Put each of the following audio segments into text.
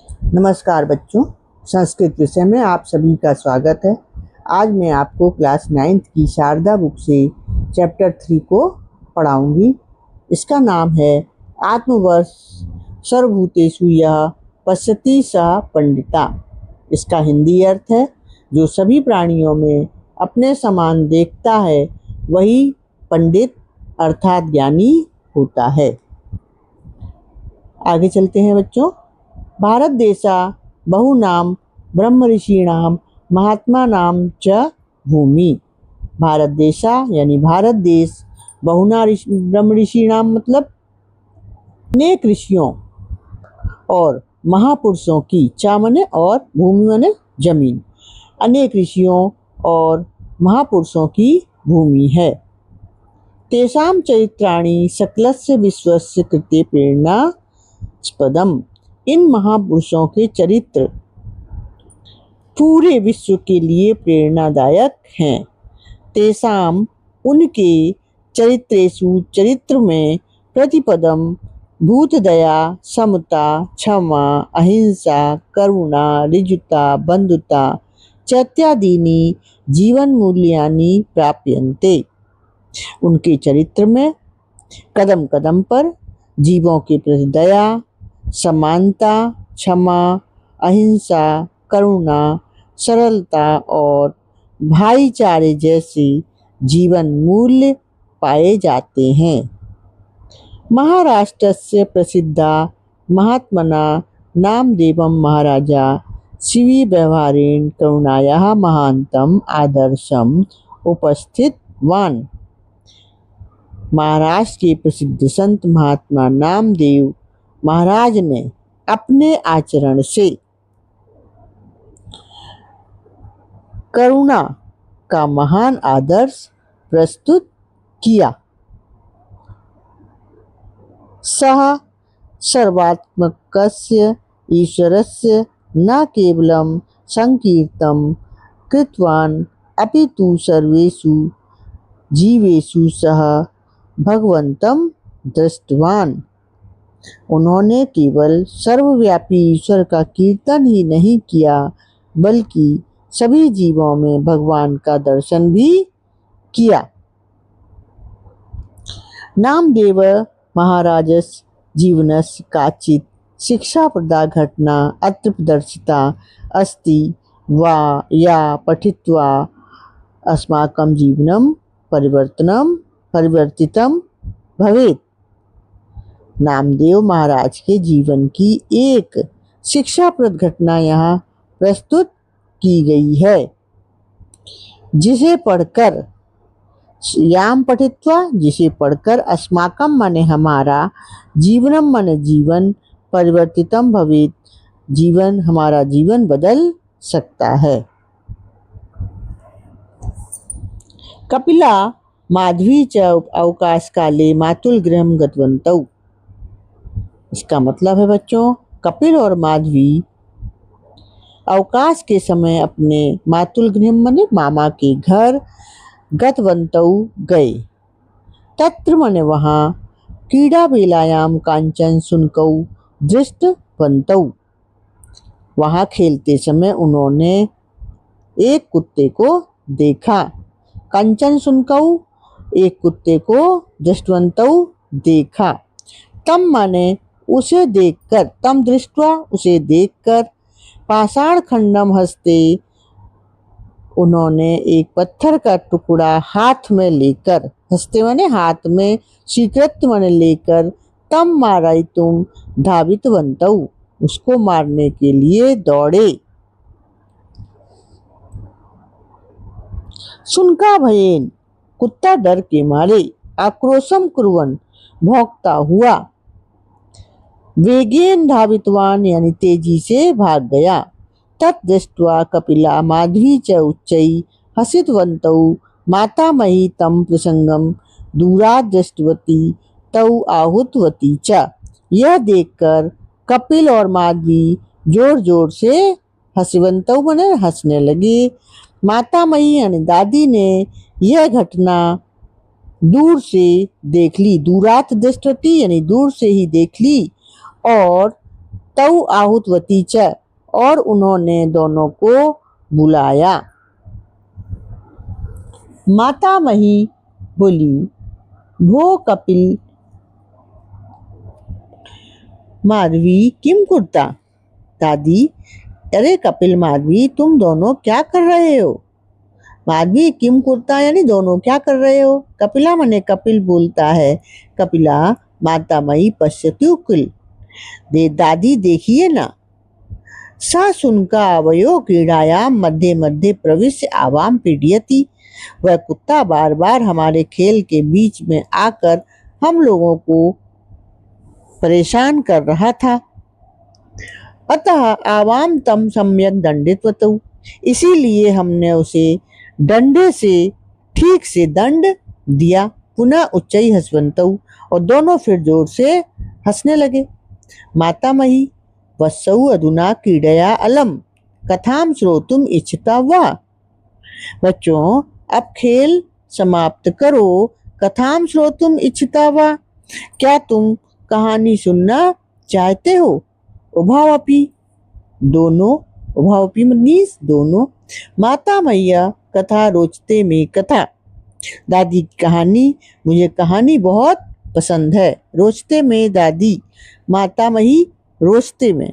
नमस्कार बच्चों, संस्कृत विषय में आप सभी का स्वागत है। आज मैं आपको क्लास 9th की शारदा बुक से चैप्टर 3 को पढ़ाऊंगी। इसका नाम है आत्मवर्ष सर्वभूतेषु यः पश्यति सः पंडिता। इसका हिंदी अर्थ है, जो सभी प्राणियों में अपने समान देखता है वही पंडित अर्थात ज्ञानी होता है। आगे चलते हैं बच्चों। भारत देशा बहुनाम ब्रह्म ऋषीणाम महात्मानां च भूमि। भारत देशा यानी भारत देश, बहुना ब्रह्म ऋषीणाम मतलब अनेक ऋषियों और महापुरुषों की, चा मने और, भूमि मने जमीन, अनेक ऋषियों और महापुरुषों की भूमि है। तेषां चरित्राणि सकलस्य विश्वस्य कृते प्रेरणास्पदम्। इन महापुरुषों के चरित्र पूरे विश्व के लिए प्रेरणादायक हैं। तेषाम उनके चरित्रेषु चरित्र में प्रतिपदम भूतदया, समता, क्षमा, अहिंसा, करुणा, ऋजुता, बंधुता चैत्यादीनि जीवन मूल्यानि प्राप्यन्ते। उनके चरित्र में कदम कदम पर जीवों के प्रति दया, समानता, क्षमा, अहिंसा, करुणा, सरलता और भाईचारे जैसे जीवन मूल्य पाए जाते हैं। महाराष्ट्रस्य प्रसिद्धा महात्मना नामदेवं महाराजा शिवी व्यवहारेण करुणायाः महान्तम आदर्शम उपस्थितवान्। महाराष्ट्र के प्रसिद्ध संत महात्मा नामदेव महाराज ने अपने आचरण से करुणा का महान आदर्श प्रस्तुत किया। सः सर्वात्मकस्य ईश्वरस्य न केवलं संकीर्तनं कृतवान् अपितु सर्वेषु जीवेषु सः भगवन्तं दृष्टवान्। उन्होंने केवल सर्वव्यापी ईश्वर का कीर्तन ही नहीं किया, बल्कि सभी जीवों में भगवान का दर्शन भी किया। नामदेव महाराजस्य जीवनस्य काचित् शिक्षाप्रदा घटना अत्र प्रदर्शिता अस्ति वा या पठित्वा अस्माकं जीवनं परिवर्तितं भवेत्। नामदेव महाराज के जीवन की एक शिक्षाप्रद घटना यहाँ प्रस्तुत की गई है, जिसे पढ़कर याम पठित्वा, जिसे पढ़कर अस्माकं माने हमारा, जीवनम माने जीवन, परिवर्तितम भवेत् जीवन, हमारा जीवन बदल सकता है। कपिला माधवी च अवकाश काले मातुल गृहं गतवन्तौ। इसका मतलब है बच्चों, कपिल और माधवी अवकाश के समय अपने मातुल गृह मने मामा के घर गतवन्तौ गए। तत्र मने वहाँ क्रीड़ा बेलायाम कांचन शुनकौ दृष्टवन्तौ। वहाँ खेलते समय उन्होंने एक कुत्ते को देखा। कांचन शुनकौ, एक कुत्ते को, दृष्टवन्तौ देखा। तम माने उसे देखकर, तम दृष्ट्वा उसे देखकर, पाषाण खंडम हस्ते उन्होंने एक पत्थर का टुकड़ा हाथ में लेकर, हस्ते माने हाथ में, स्वीकृत माने लेकर, तम मारयितुम धावितवन्तौ उसको मारने के लिए दौड़े। शुनका भयेन कुत्ता डर के मारे, आक्रोशम कुर्वन् भौंकता हुआ, वेगेन धावितवान यानी तेजी से भाग गया। तत् दृष्ट्वा कपिला माधवी च उच्चैः हसितवन्तौ मातामही तं प्रसंगम दूरात् दृष्टवती तौ आहूतवती च। यह देखकर कपिल और माधवी जोर जोर से हसिवन्तौ माने हंसने लगे। मातामही यानी दादी ने यह घटना दूर से देख ली, दूरात दृष्टवती यानी दूर से ही देख ली, और तौ आहुतवती च, और उन्होंने दोनों को बुलाया। माता मही बोली, भो कपिल माधवी किम कुर्ता। दादी, अरे कपिल माधवी, तुम दोनों क्या कर रहे हो। माधवी, किम कुर्ता यानी दोनों क्या कर रहे हो। कपिला मने कपिल बोलता है, कपिला माता मई पश्यतु किल। दादी देखिए ना। सा सुनका अवयो क्रीड़ायाम मध्य मध्य प्रविश्य आवाम पीड़यति। वह कुत्ता बार बार हमारे खेल के बीच में आकर हम लोगों को परेशान कर रहा था। अतः आवाम तम सम्यक दंडितवतु, इसीलिए हमने उसे डंडे से ठीक से दंड दिया। पुनः उच्चई हसवंतु, और दोनों फिर जोर से हंसने लगे। माता मही, वत्सौ अधुना क्रीडया अलम कथाम श्रोतुम इच्छता वा। बच्चों, अब खेल समाप्त करो। कथाम श्रोतुम इच्छता वा, क्या तुम कहानी सुनना चाहते हो। उभावपी, दोनों। उभावपी मीन्स दोनों। माता मैया कथा रोचते में कथा। दादी की कहानी, मुझे कहानी बहुत पसंद है। रोचते में दादी, माता मही रोचते में।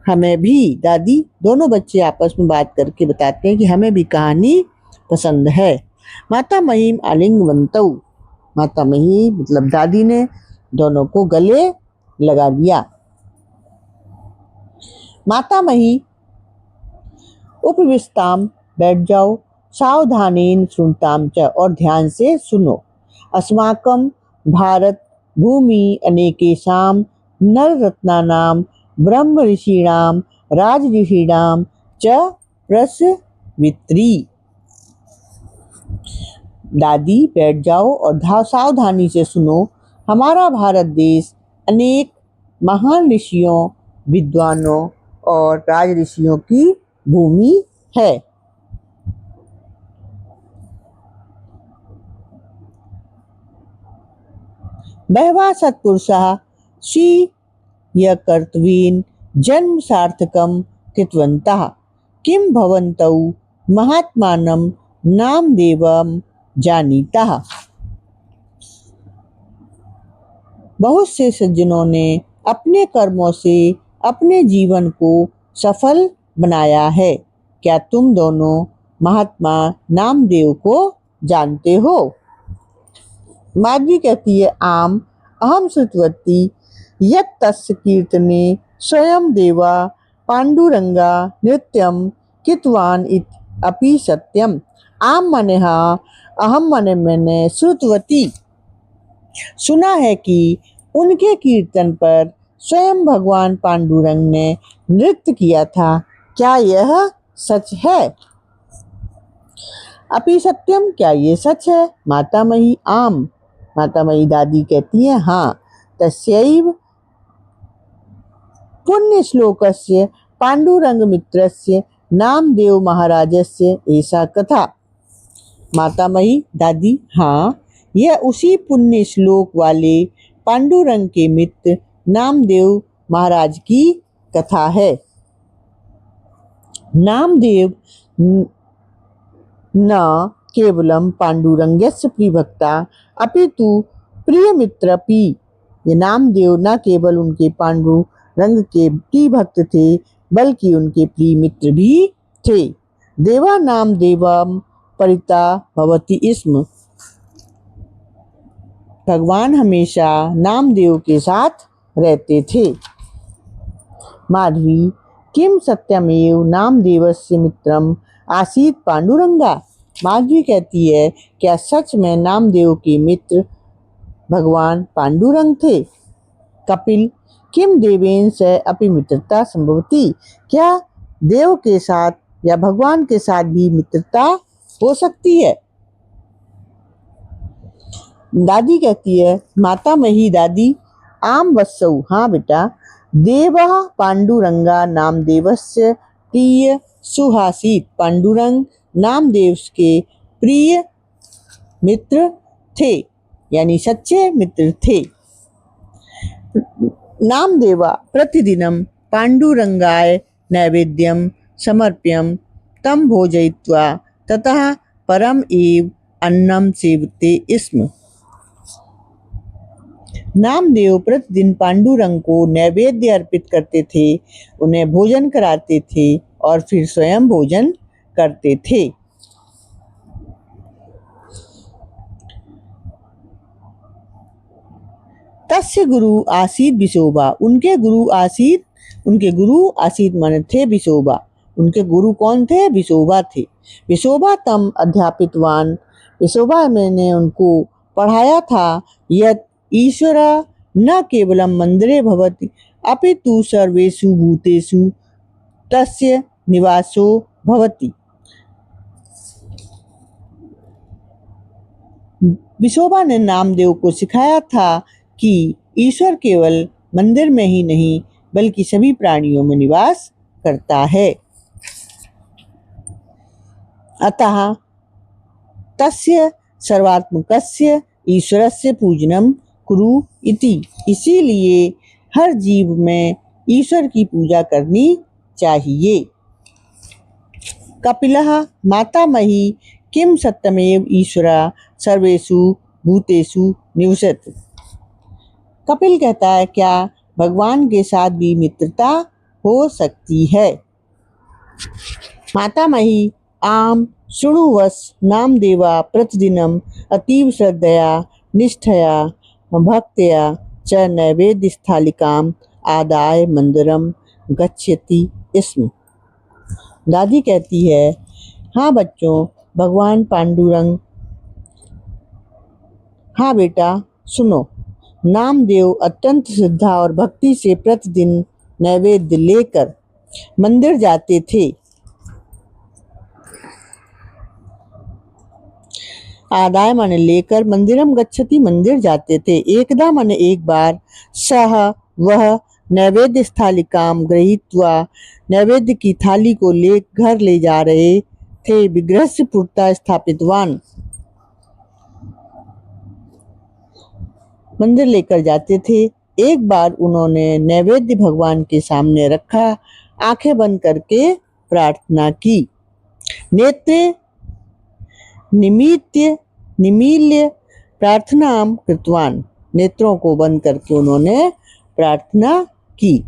हमें भी दादी, दोनों बच्चे आपस में बात करके बताते हैं कि हमें भी कहानी पसंद है। माता मही आलिंगवंतौ, माता मही मतलब दादी ने दोनों को गले लगा लिया। माता मही उपविष्टाम, बैठ जाओ। सावधानेन श्रुणताम च, और ध्यान से सुनो। अस्माकं भारत भूमि अनेकेषां नररत्नानां ब्रह्म ऋषीणां राज ऋषीणां च प्रसवित्री। दादी बैठ जाओ और सावधानी से सुनो। हमारा भारत देश अनेक महान ऋषियों, विद्वानों और राज ऋषियों की भूमि है। बहवा सत्पुरुषाः स्वीय कर्तव्येन जन्म सार्थकं कृतवन्तः, किं भवन्तौ महात्मानं नामदेवं जानीतः। बहुत से सज्जनों ने अपने कर्मों से अपने जीवन को सफल बनाया है। क्या तुम दोनों महात्मा नामदेव को जानते हो। माधवी कहती है, आम अहम श्रुतवती यत् तस्य कीर्तने स्वयं देवा पांडुरंगा नृत्यम कृतवान इति अपि सत्यम। आम माने हाँ, अहम माने मैंने, श्रुतवती सुना है कि उनके कीर्तन पर स्वयं भगवान पांडुरंग ने नृत्य किया था। क्या यह सच है। अपि सत्यम, क्या ये सच है। मातामही आम, मातामही दादी कहती है हाँ। तस्यैव पुण्य श्लोकस्य पांडुरंग मित्रस्य नामदेव महाराजस्य ऐसा कथा। मातामही दादी हाँ, यह उसी पुण्य श्लोक वाले पांडुरंग के मित्र नामदेव महाराज की कथा है। नामदेव न केवलम पांडुरंगस्य प्रियभक्ता अपितु प्रियमित्रपि। ये नामदेव न केवल उनके पांडुरंग के प्रिय भक्त थे, बल्कि उनके प्रिय मित्र भी थे। देवा नाम देवम परिता भवति स्म। भगवान हमेशा नामदेव के साथ रहते थे। माधवी किम सत्यमेव नामदेवस्य मित्रम आसीत पांडुरंगा। माधवी कहती है, क्या सच में नामदेव के मित्र भगवान पांडुरंग थे। कपिल किम देवेन से अपि मित्रता संभवती। क्या देव के साथ या भगवान के साथ भी मित्रता हो सकती है। दादी कहती है, माता मही दादी आम वत्सौ, हाँ बेटा। देवा पांडुरंगा नामदेवस्य प्रिय सुहासित। पांडुरंग नामदेव के प्रिय मित्र थे, यानी सच्चे मित्र थे। नामदेवा प्रतिदिनम पाण्डुरङ्गाय नैवेद्यं समर्प्यं तं भोजयित्वा ततः परम एव अन्नम सेवते स्म। नामदेव प्रतिदिन पांडुरंग को नैवेद्य अर्पित करते थे, उन्हें भोजन कराते थे और फिर स्वयं भोजन करते थे। तस्य गुरु आसीत विशोभा, उनके गुरु आसीत माने थे विशोभा। उनके गुरु कौन थे? विशोभा थे। विशोभा तम अध्यापितवान, विशोभा मैंने उनको पढ़ाया था। यत् ईश्वर न केवलम मंदिरे भवति अपितु सर्वेषु भूतेषु तस्य निवासो भवति। विशोभा ने नामदेव को सिखाया था कि ईश्वर केवल मंदिर में ही नहीं बल्कि सभी प्राणियों में निवास करता है। अतः तस्य सर्वात्मकस्य ईश्वरस्य पूजनम कुरु इति, इसीलिए हर जीव में ईश्वर की पूजा करनी चाहिए। कपिलः मातामही किम सत्यमेव ईश्वरा सर्वेषु भूतेषु निवसति। कपिल कहता है, क्या भगवान के साथ भी मित्रता हो सकती है? मातामही आम शृणुवस नामदेवा प्रतिदिनम अतीव श्रद्धया निष्ठया भक्त्या च नैवेद्य स्थालिकाम आदाय मंदिरम गच्छति स्म। दादी कहती है, हाँ बच्चों, भगवान पांडुरंग, हाँ बेटा सुनो, नामदेव अत्यंत श्रद्धा और भक्ति से प्रतिदिन नैवेद्य लेकर मंदिर जाते थे। आदाय माने लेकर, मंदिरम गच्छति मंदिर जाते थे। एकदा माने एक बार, सह वह नैवेद्य स्थालिकाम गृहीत्वा नैवेद्य की थाली को घर ले जा रहे थे। विग्रहस्य पुरतः स्थापितवान, मंदिर लेकर जाते थे। एक बार उन्होंने नैवेद्य भगवान के सामने रखा, आंखें बंद करके प्रार्थना की। नेत्रे निमील्य प्रार्थनाम कृतवान, नेत्रों को बंद करके उन्होंने प्रार्थना की।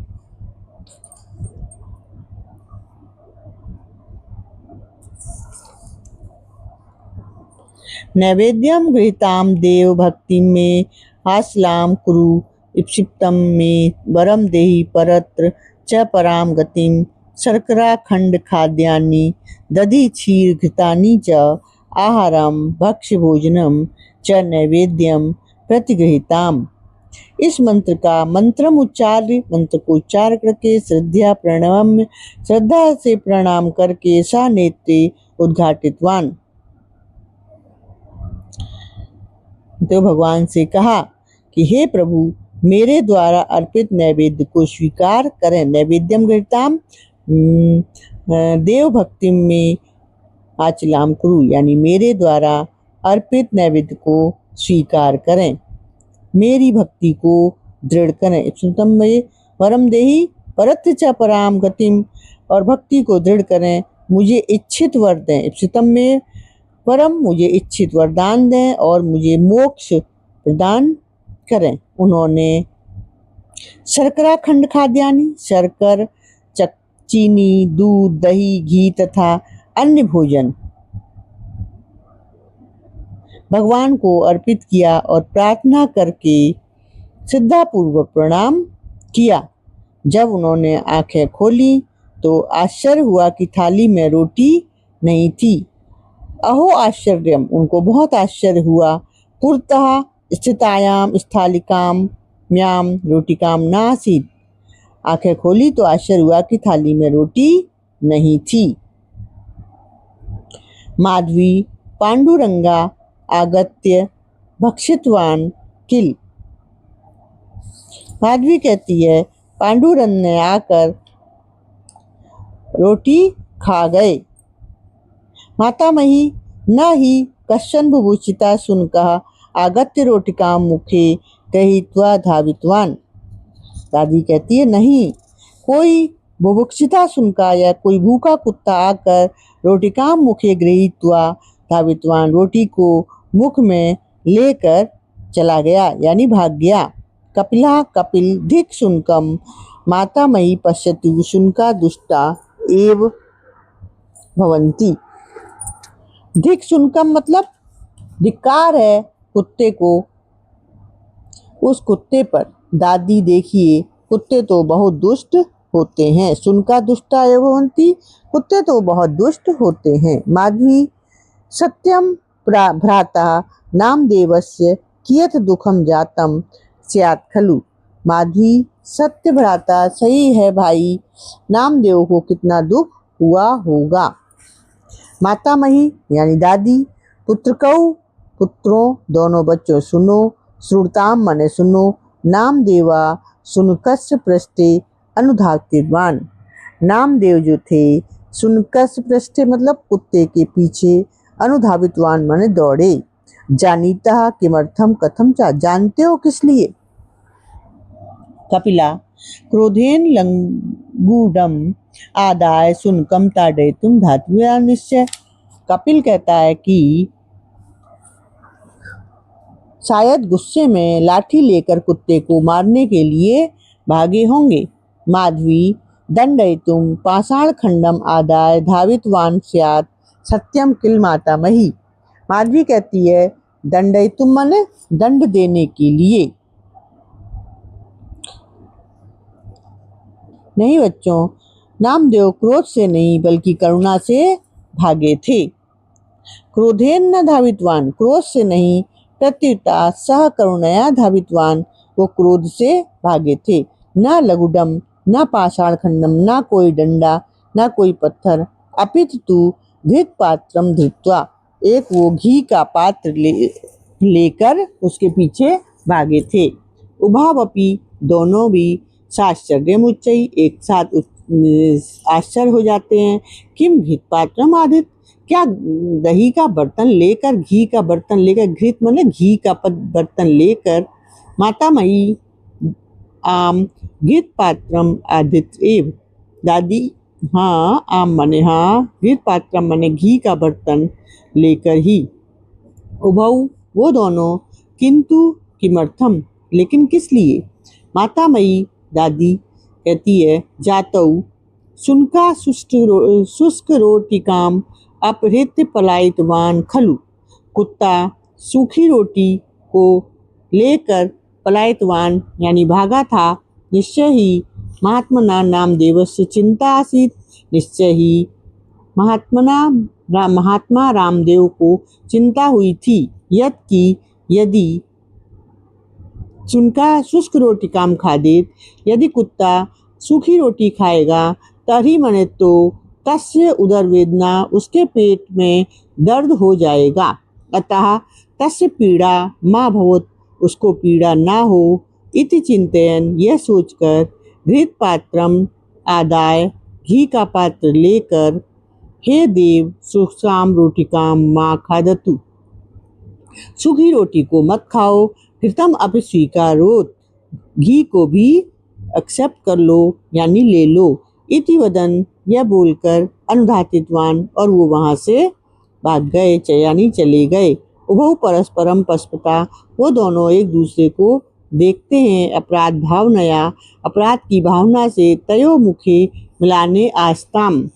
नैवेद्यम गृहीताम देव भक्ति में आसलाम कुरु इप्सितम में वरम देहि परत्र च पराम गतिम शर्करा खंड खाद्यानि दधि क्षीर घृतानि च आहारम भक्ष्य भोजनम च नैवेद्यम प्रतिगृहीताम। इस मंत्र को उच्चार करके श्रद्धा से प्रणाम करके सा नेत्रे उद्घाटितवान, तो भगवान से कहा कि हे प्रभु, मेरे द्वारा अर्पित नैवेद्य को स्वीकार करें। नैवेद्यम गृहीताम देव भक्ति में आचलाम कुरु, यानी मेरे द्वारा अर्पित नैवेद्य को स्वीकार करें, मेरी भक्ति को दृढ़ करें। इप्सितम में वरम देहि परत्र च पराम गतिम, और भक्ति को दृढ़ करें, मुझे इच्छित वर दें। इप्सितम में परम, मुझे इच्छित वरदान दें और मुझे मोक्ष प्रदान करें। उन्होंने शर्करा खंड खाद्यानि, शर्कर, चीनी, दूध, दही, घी तथा अन्य भोजन भगवान को अर्पित किया और प्रार्थना करके श्रद्धापूर्वक प्रणाम किया। जब उन्होंने आंखें खोली तो आश्चर्य हुआ कि थाली में रोटी नहीं थी। अहो आश्चर्यम, उनको बहुत आश्चर्य हुआ। पुरतः स्थितायाम स्थालिकाम म्याम रोटिकाम नासीत, आंखें खोली तो आश्चर्य हुआ कि थाली में रोटी नहीं थी। माधवी पांडुरंगा आगत्य भक्षितवान किल, माधवी कहती है, पांडुरंग ने आकर रोटी खा गए। मातामही न ही कश्चन बुभूषिता सुनकः आगत्य रोटिकाम मुखे गृहीत्वा धावितवान, दादी कहती है, नहीं, कोई बुभुक्षिता सुनका या कोई भूखा कुत्ता आकर रोटिकाम मुखे गृहीत्वा धावित्वान, रोटी को मुख में लेकर चला गया यानी भाग गया। कपिला कपिल धिक शुनकम मातामयी पश्यतु शुनका दुष्टा एव भवंती। धिक शुनकम मतलब धिक्कार है कुत्ते को, उस कुत्ते पर। दादी देखिए, कुत्ते तो बहुत दुष्ट होते हैं। शुनका दुष्टा एव भवंती, कुत्ते तो बहुत दुष्ट होते हैं। माधवी सत्यम भ्राता नामदेवस्य कियत दुखम जातम स्यात् खलु। माधवी सत्य भ्राता, सही है भाई, नामदेव को कितना दुख हुआ होगा। मातामही यानी दादी, पुत्रकौ पुत्रों दोनों बच्चों सुनो, श्रुताम माने सुनो, नामदेवा शुनकस्य पृष्ठे अनुधावतिर्वान। नामदेव जो थे शुनकस्य पृष्ठे मतलब कुत्ते के पीछे, अनुधावितवान माने दौड़े। जानीता किमर्थम कथम चा, जानते हो किस लिए। कपिला क्रोधेन लंगूडम आदाय शुनकम ताड़यितुम धातव्या निश्चय। कपिल कहता है कि शायद गुस्से में लाठी लेकर कुत्ते को मारने के लिए भागे होंगे। माधवी दंडयितुम पाषाण खंडम आदाय धावितवान स्यात् सत्यम किल मातामही। माधवी कहती है दंडयितुम माने दंड देने के लिए। नहीं बच्चों, नामदेव क्रोध से नहीं बल्कि करुणा से भागे थे। क्रोधेन न धावितवान, क्रोध से नहीं, प्रत्युता सह करुणया धावितवान, वो क्रोध से भागे थे। न लघुडम न पाषाण खंडम, न कोई डंडा न कोई पत्थर, अपितु घृत पात्रम धृत्वा, एक वो घी का पात्र लेकर उसके पीछे भागे थे। उभावपि दोनों भी साश्चर्य मुच्चई, एक साथ आश्चर्य हो जाते हैं। किम घृत पात्रम आदित, क्या दही का बर्तन लेकर, घी का बर्तन लेकर, घृत माने घी का बर्तन लेकर, मातामयी आम घृत पात्रम आदित एव, दादी हाँ, आम माने हाँ, घृत पात्रम माने घी का बर्तन लेकर ही। उभौ वो दोनों, किंतु किमर्थम लेकिन किस लिए। मातामयी दादी कहती है जातौ शुनका शुष्क रोटिकाम अपहृत्य पलायितवान खलु, कुत्ता सूखी रोटी को लेकर पलायितवान यानी भागा था। निश्चय ही महात्मना नामदेवस्य चिंता आसीत्, निश्चय ही महात्मा रामदेव को चिंता हुई थी। यत् की यदि शुनका शुष्क रोटी काम खादेत, यदि कुत्ता सूखी रोटी खाएगा, तरी मने तो तस्य उदर वेदना, उसके पेट में दर्द हो जाएगा। अतः तस्य पीड़ा माँ भवत, उसको पीड़ा ना हो। इति चिंतन, यह सोचकर, घृत पात्रम आदाय घी का पात्र लेकर, हे देव सुक्षाम रोटिकाम माँ खादतु, सूखी रोटी को मत खाओ, घृतम अपि स्वीकारोत, घी को भी एक्सेप्ट कर लो यानी ले लो। इति वदन, यह बोलकर, अनुधातितवान, और वो वहां से भाग गए यानी चले गए। उभौ परस्परम पस्पता, वो दोनों एक दूसरे को देखते हैं। अपराध भावनया, अपराध की भावना से, तयो मुखे मिलाने आस्ताम,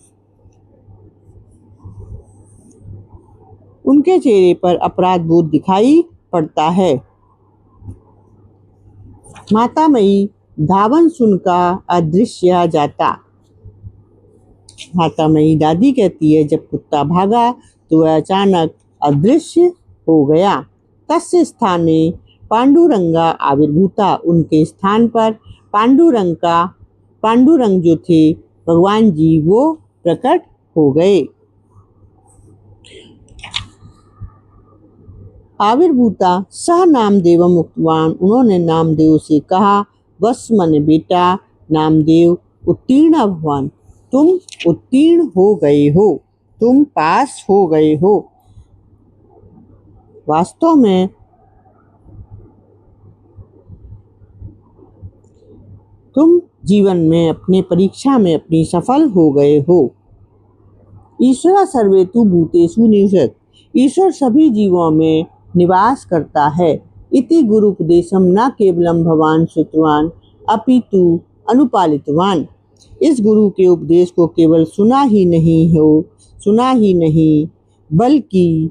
उनके चेहरे पर अपराध बोध दिखाई पड़ता है। मातामयी धावन सुनका अदृश्य जाता। मातामयी दादी कहती है जब कुत्ता भागा तो वह अचानक अदृश्य हो गया। तस्य स्थाने पांडुरंगा आविर्भूता, उनके स्थान पर पांडुरंग जो थे भगवान जी वो प्रकट हो गए। आविर्भूता सह नामदेव मुक्तवान, उन्होंने नामदेव से कहा, वस मन बेटा नामदेव उत्तीर्ण भगवान, तुम उत्तीर्ण हो गए हो, तुम पास हो गए हो। वास्तव में तुम जीवन में अपने परीक्षा में अपनी सफल हो गए हो। ईश्वर सर्वेतु भूतेषु निवसत्, ईश्वर सभी जीवों में निवास करता है। इति गुरुपदेशम न केवलम भवान श्रुतवान अपितु अनुपालितवान, इस गुरु के उपदेश को केवल सुना ही नहीं बल्कि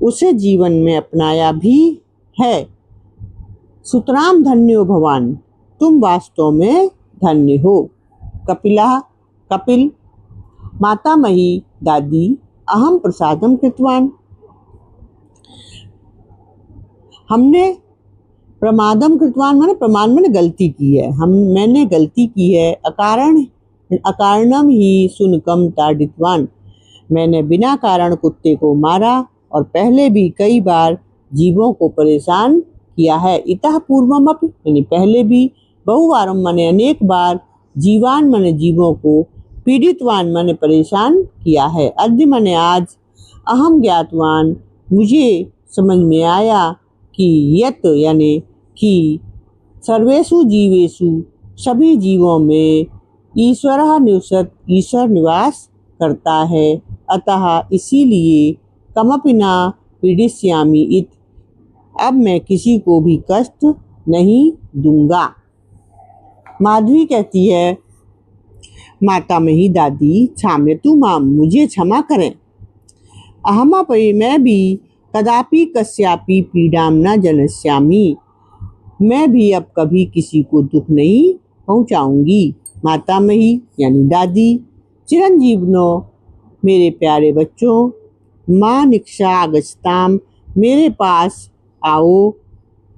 उसे जीवन में अपनाया भी है। सुतराम धन्यो भवान, तुम वास्तव में धन्य हो। कपिल मातामही दादी अहम प्रसादम कृतवान, हमने प्रमादम कृतवान माने प्रमाण मैंने गलती की है, मैंने गलती की है। अकारणम ही सुनकम ताडितवान, मैंने बिना कारण कुत्ते को मारा और पहले भी कई बार जीवों को परेशान किया है। इतः पूर्वम अपि यानी पहले भी, बहुवारम माने अनेक बार, जीवान माने जीवों को, पीड़ितवान माने परेशान किया है। अद्य माने आज, अहम ज्ञातवान मुझे समझ में आया कि यत यानी कि सर्वेषु जीवेषु सभी जीवों में ईश्वर निवास करता है। अतः इसीलिए कमपि न पीडिष्यामि इत, अब मैं किसी को भी कष्ट नहीं दूंगा। माधवी कहती है, मातामही दादी क्षाम्यतु माम, मुझे क्षमा करें। अहमपि मैं भी कदापि कस्यापि पीड़ाम न जनस्यामि, मैं भी अब कभी किसी को दुख नहीं पहुंचाऊंगी। मातामही यानी दादी, चिरंजीवनो मेरे प्यारे बच्चों, माँ निक्षा आगच्छताम, मेरे पास आओ।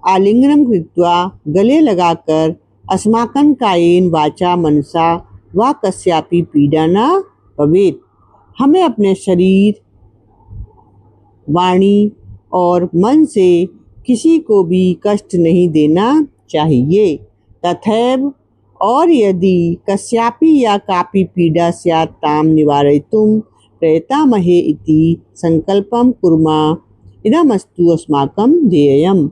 आलिंगनम कृत्वा, गले लगाकर, अस्माकं कायेन वाचा मनसा वा कस्यापि पीड़ा न भवेत्, हमें अपने शरीर, वाणी और मन से किसी को भी कष्ट नहीं देना चाहिए। तथैव, और यदि कस्यापि या कापि पीड़ा स्यात् ताम निवारयितुं प्रयतामहे इति संकल्पम कुर्मा, इदमस्तु अस्माकं ध्येयम्,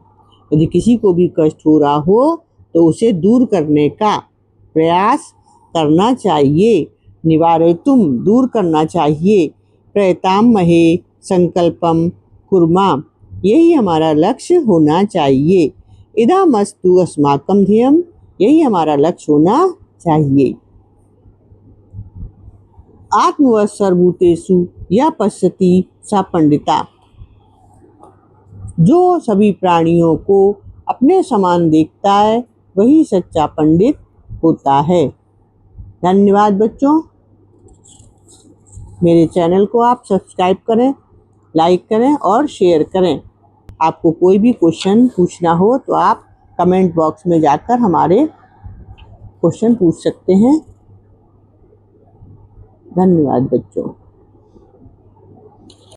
यदि किसी को भी कष्ट हो रहा हो तो उसे दूर करने का प्रयास करना चाहिए। निवारयितुं दूर करना चाहिए, प्रयतामहे संकल्पम कुर्मा यही हमारा लक्ष्य होना चाहिए। इदमस्तु अस्माकं ध्येयम्, यही हमारा लक्ष्य होना चाहिए। आत्मवत् सर्वभूतेषु यः पश्यति स पंडिता, जो सभी प्राणियों को अपने समान देखता है वही सच्चा पंडित होता है। धन्यवाद बच्चों। मेरे चैनल को आप सब्सक्राइब करें, लाइक करें और शेयर करें। आपको कोई भी क्वेश्चन पूछना हो तो आप कमेंट बॉक्स में जाकर हमारे क्वेश्चन पूछ सकते हैं। धन्यवाद बच्चों।